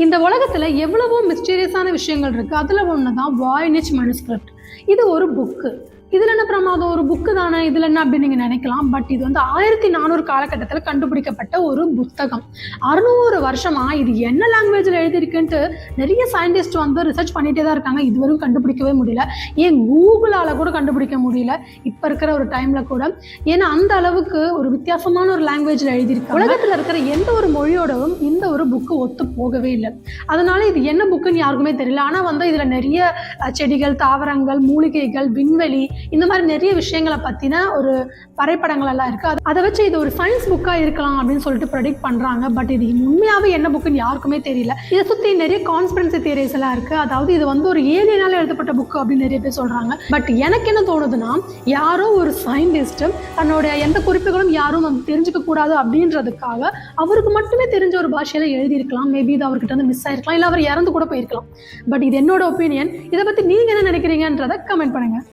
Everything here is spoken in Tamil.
இந்த உலகத்துல எவ்வளவோ மிஸ்டீரியஸான விஷயங்கள் இருக்கு. அதுல ஒண்ணுதான் வாய்னிச் மனுஸ்கிரிப்ட். இது ஒரு புக்கு. இதுல என்ன பிரமாதம், ஒரு புக்கு தானே, இதுல என்ன அப்படின்னு நீங்க நினைக்கலாம். பட் இது 1400 காலகட்டத்தில் கண்டுபிடிக்கப்பட்ட ஒரு புத்தகம். 600 வருஷமா இது என்ன லாங்குவேஜ்ல எழுதியிருக்குன்ட்டு நிறைய சயின்டிஸ்ட் ரிசர்ச் பண்ணிட்டே தான் இருக்காங்க. இதுவரையும் கண்டுபிடிக்கவே முடியல. ஏன் கூகுளால கூட கண்டுபிடிக்க முடியல இப்ப இருக்கிற ஒரு டைம்ல கூட. ஏன்னா அந்த அளவுக்கு ஒரு வித்தியாசமான ஒரு லாங்குவேஜ்ல எழுதியிருக்காங்க. உலகத்துல இருக்கிற எந்த ஒரு மொழியோடவும் இந்த ஒரு புக்கு ஒத்து போகவே இல்லை. அதனால இது என்ன புக்குன்னு யாருக்குமே தெரியல. ஆனா இதுல நிறைய செடிகள், தாவரங்கள், மூலிகைகள், விண்வெளி, இந்த மாதிரி நிறைய விஷயங்களை பத்தின ஒரு வரைபடங்கள் எல்லாம் இருக்கு. அதை வச்சு இது ஒரு சயின்ஸ் புக்கா இருக்கலாம் அப்படின்னு சொல்லிட்டு ப்ரெடிக்ட் பண்றாங்க. பட் இது உண்மையாவே என்ன புக்குன்னு யாருக்குமே தெரியல. இதை சுத்தி நிறைய கான்ஸ்பிரன்சி தியரிஸ் எல்லாம் இருக்கு. அதாவது இது ஒரு ஏலியனால எழுதப்பட்ட புக்கு அப்படின்னு நிறைய பேர் சொல்றாங்க. பட் எனக்கு என்ன தோணுதுன்னா, யாரோ ஒரு சயின்டிஸ்ட் தன்னோட எந்த குறிப்புகளும் யாரும் தெரிஞ்சுக்க கூடாது அப்படின்றதுக்காக அவருக்கு மட்டுமே தெரிஞ்ச ஒரு பாஷையில எழுதியிருக்கலாம். மேபி இது அவர்கிட்ட மிஸ் ஆயிருக்கலாம், இல்ல அவர் இறந்து கூட போயிருக்கலாம். பட் இது என்னோட ஒப்பீனியன். இதை பத்தி நீங்க என்ன நினைக்கிறீங்கன்றத கமெண்ட் பண்ணுங்க.